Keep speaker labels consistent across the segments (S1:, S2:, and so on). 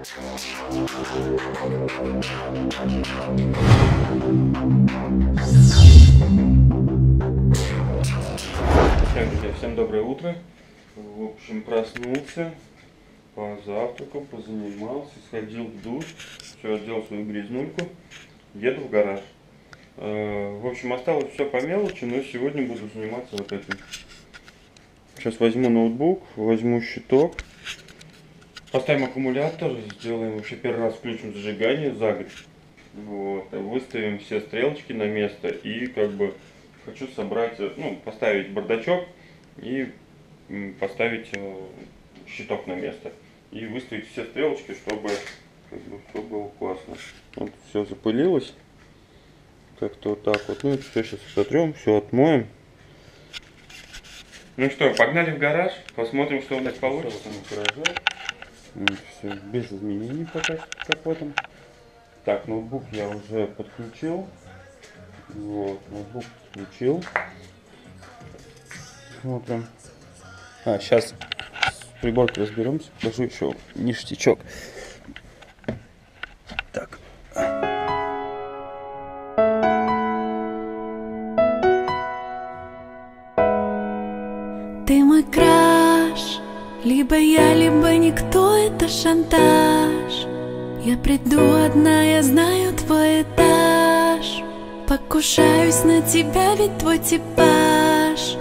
S1: Всем доброе утро. В общем, проснулся, позавтракал, позанимался, сходил в душ, все, одел свою грязнульку, еду в гараж. В общем, осталось все по мелочи, но сегодня буду заниматься вот этим. Сейчас возьму ноутбук, возьму щиток, поставим аккумулятор, сделаем вообще первый раз включим зажигание за год. Вот, выставим все стрелочки на место и как бы хочу собрать, ну, поставить бардачок и поставить щиток на место и выставить все стрелочки, чтобы как бы все было классно. Вот все запылилось как-то вот так вот. Ну и все сейчас сотрем, все отмоем. Ну что, погнали в гараж, посмотрим, что у нас получится. Все без изменений пока что капотом. Так, ноутбук я уже подключил. Вот, ноутбук подключил. Смотрим. Сейчас с приборкой разберемся. Покажу еще ништячок. Так.
S2: Ты мой краш, либо я, либо никто, это шантаж. Я приду одна, я знаю твой этаж. Покушаюсь на тебя, ведь твой типаж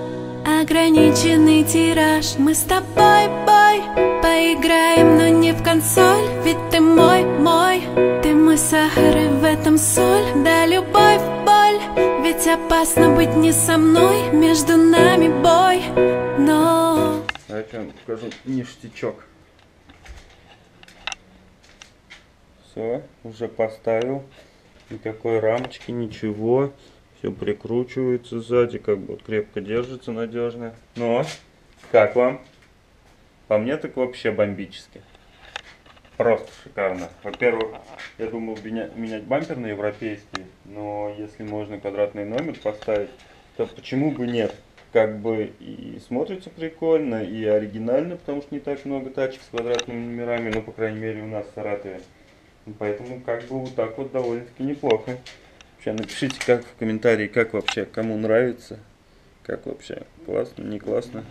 S2: ограниченный тираж. Мы с тобой, бой, поиграем, но не в консоль. Ведь ты мой, ты мой сахар и в этом соль. Да, любовь, боль, ведь опасно быть не со мной. Между нами бой, но...
S1: А я вам покажу ништячок. Все, уже поставил. Никакой рамочки, ничего. Все прикручивается сзади, как бы вот крепко держится, надежно. Но, как вам? По мне так вообще бомбически. Просто шикарно. Во-первых, я думал менять бампер на европейский, но если можно квадратный номер поставить, то почему бы нет? Как бы и смотрится прикольно, и оригинально, потому что не так много тачек с квадратными номерами, ну, по крайней мере, у нас в Саратове. Поэтому как бы вот так вот довольно-таки неплохо. Вообще напишите как в комментарии, как вообще, кому нравится, как вообще, классно, не классно.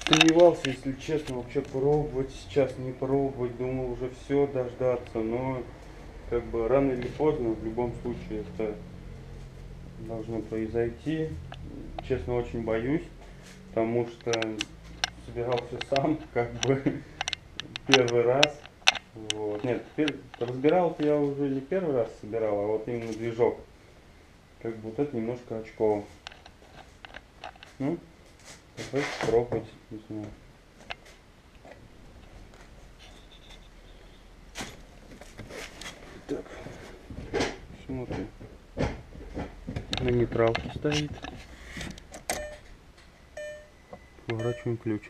S1: Сомневался, если честно, вообще пробовать, сейчас не пробовать, думал уже все дождаться, но как бы рано или поздно, в любом случае это должно произойти. Честно, очень боюсь, потому что собирался сам, как бы первый раз. Вот. Нет, разбирал я уже не первый раз собирал, а вот именно движок. Как бы вот это немножко очково. Ну, давайте пробовать, не знаю. Так, смотрим. На нейтралке стоит. Поворачиваем ключ.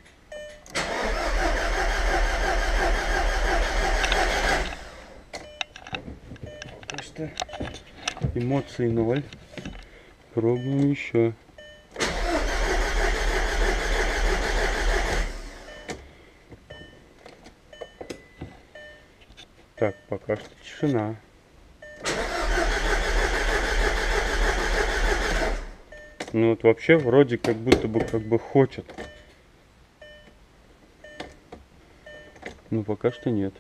S1: Эмоций 0. Пробуем еще. Так, пока что тишина. Ну вот вообще вроде как будто бы хочет. Но пока что нет.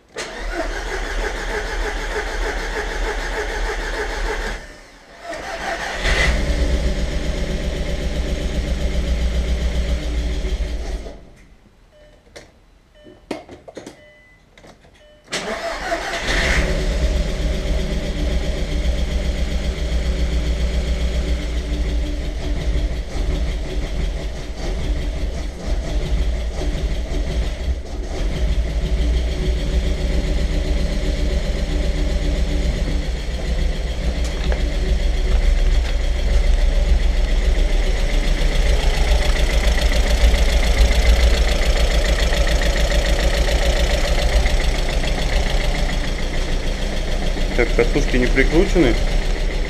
S1: Так, катушки не прикручены.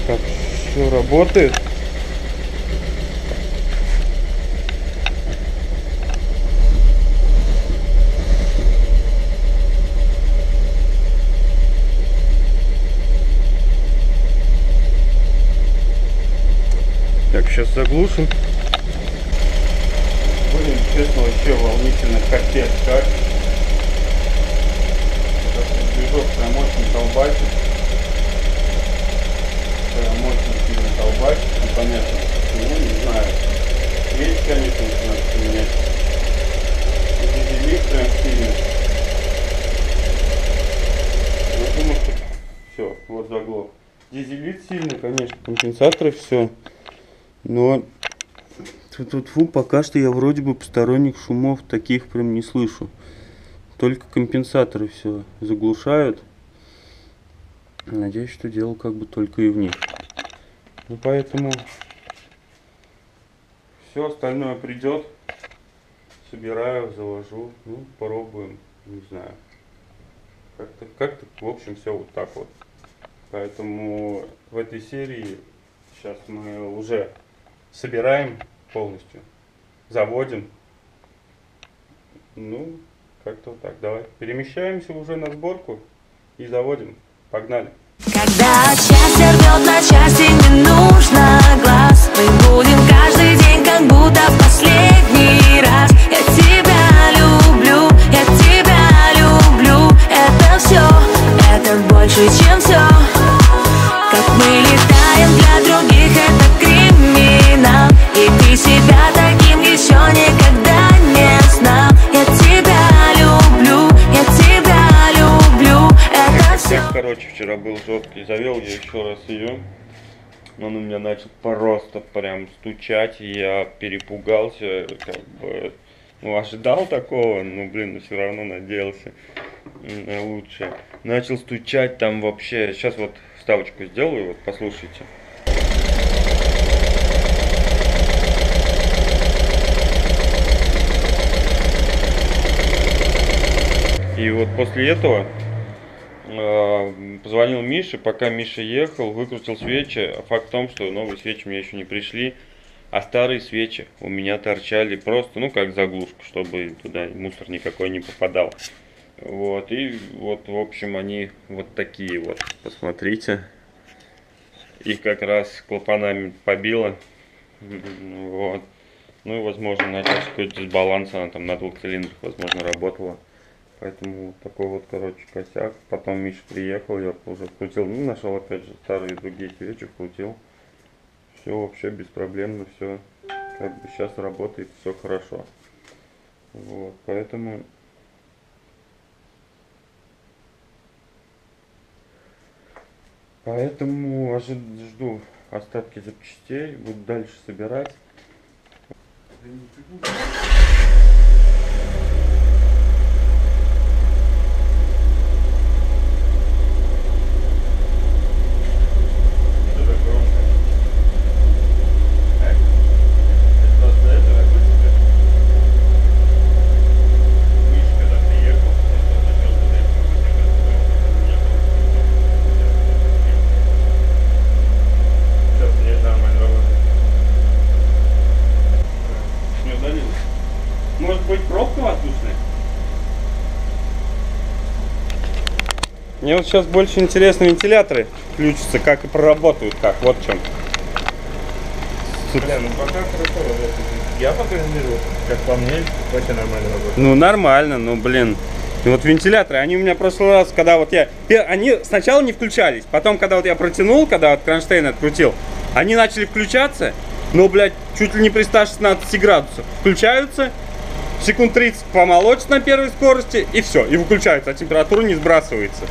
S1: Так, все работает. сейчас заглушим. Блин, честно, вообще волнительно, капец, как. Этот движок прям очень колбасит. Прям очень сильно колбасит, непонятно. Ну, не знаю. Свечи, конечно, надо поменять. Дизелик прям сильно. Я думаю, что все, вот заглох. Дизелит сильный, конечно, компенсаторы все. Но фу, пока что я вроде бы посторонних шумов таких прям не слышу. Только компенсаторы все заглушают. Надеюсь, что дело как бы только и в них. Ну поэтому все остальное придет. Собираю, завожу, ну попробуем, не знаю. Как-то, в общем, все вот так вот. Поэтому в этой серии сейчас мы уже собираем полностью, заводим. Ну, как-то вот так. Давай перемещаемся уже на сборку и заводим. Погнали.
S3: Когда счастье рвет на части, не нужно глаз. Мы будем каждый день, как будто в последний раз. Я тебя люблю, я тебя люблю. Это все, это больше, чем все. Как мы летаем для других, это криминал. И ты себя таким еще никогда не знал. Я тебя люблю, я тебя люблю. Это все.
S1: Короче, вчера был жесткий, завел я еще раз ее. Он у меня начал просто прям стучать, и я перепугался, как бы, ну, ожидал такого, но, блин, но все равно надеялся на лучшее. Начал стучать там вообще, сейчас вот вставочку сделаю, вот послушайте. И вот после этого позвонил Мише, пока Миша ехал, выкрутил свечи. Факт в том, что новые свечи мне еще не пришли, а старые свечи у меня торчали просто, ну, как заглушка, чтобы туда мусор никакой не попадал. Вот, и вот, в общем, они вот такие вот, посмотрите. Их как раз клапанами побило. Вот. Ну и, возможно, начался какой-то дисбаланс, она там на 2 цилиндрах, возможно, работала. Поэтому вот такой вот, короче, косяк. Потом Миша приехал, я уже вкрутил, ну, нашел опять же старые другие свечи, вкрутил. Все вообще беспроблемно, все как бы сейчас работает, все хорошо. Вот, поэтому жду остатки запчастей, буду дальше собирать. Может быть, пробка воздушная? Мне вот сейчас больше интересно вентиляторы включатся, как и проработают, как, вот в чем.
S4: Бля, ну пока хорошо работает. Я пока не беру, как по мне, вообще нормально работает.
S1: Ну нормально, ну блин. И вот вентиляторы, они у меня в прошлый раз, когда вот они сначала не включались, потом, когда вот я протянул, когда вот кронштейн открутил, они начали включаться, но, блядь, чуть ли не при 116 градусах. Включаются, секунд 30 помолочь на первой скорости, и все, и выключаются, а температура не сбрасывается.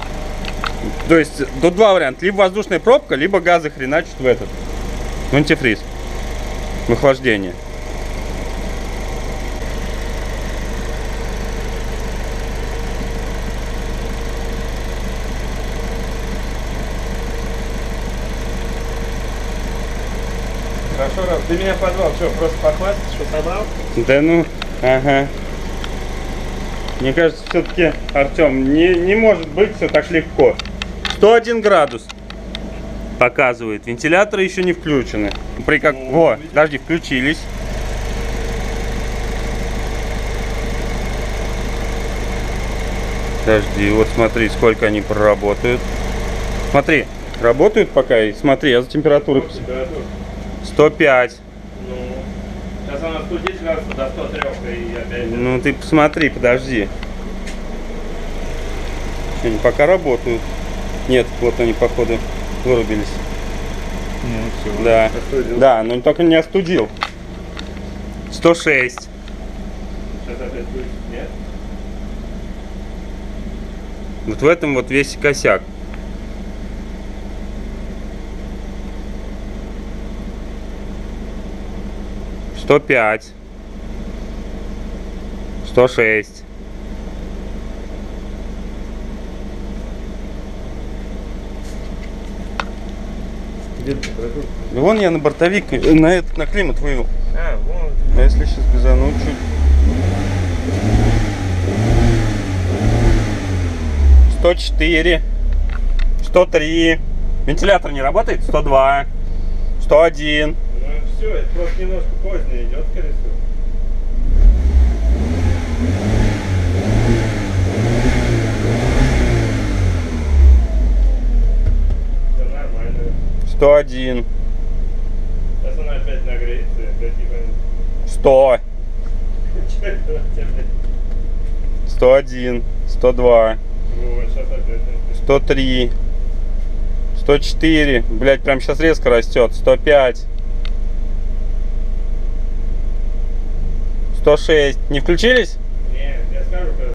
S1: То есть, тут два варианта, либо воздушная пробка, либо газы хреначат в этот, в антифриз, в охлаждение.
S4: Хорошо, раз ты меня позвал, что, просто похвастаться, что собрал?
S1: Да ну, ага. Мне кажется, все-таки, Артем, не может быть все так легко. 101 градус показывает. Вентиляторы еще не включены. О, подожди, включились. Подожди, вот смотри, сколько они проработают. Смотри, работают пока, и смотри, я за температурой. 105.
S4: Сейчас она студит сразу до 103 и опять...
S1: Ну ты посмотри, подожди. Что, они пока работают? Нет, вот они походу вырубились.
S4: Ну все.
S1: Да.
S4: Остудил.
S1: Да, но только не остудил. 106.
S4: Сейчас опять будет, нет?
S1: Вот в этом вот весь косяк. — 105. 106.
S4: Где ты прокрутил?
S1: Вон я на бортовик, на этот, на климат вывел.
S4: А, вон.
S1: А если сейчас газану чуть. 104. 103. Вентилятор не работает? 102. 101.
S4: Ну все, это просто немножко поздно идет колесо. Все нормально.
S1: 101.
S4: Сейчас она опять нагреется, опять типа...
S1: 100.
S4: Что это у тебя, блядь?
S1: 101. 102.
S4: Вот, сейчас опять...
S1: 103. 104. Блять, прям сейчас резко растет. 105. 106. Не включились?
S4: Не, я скажу, когда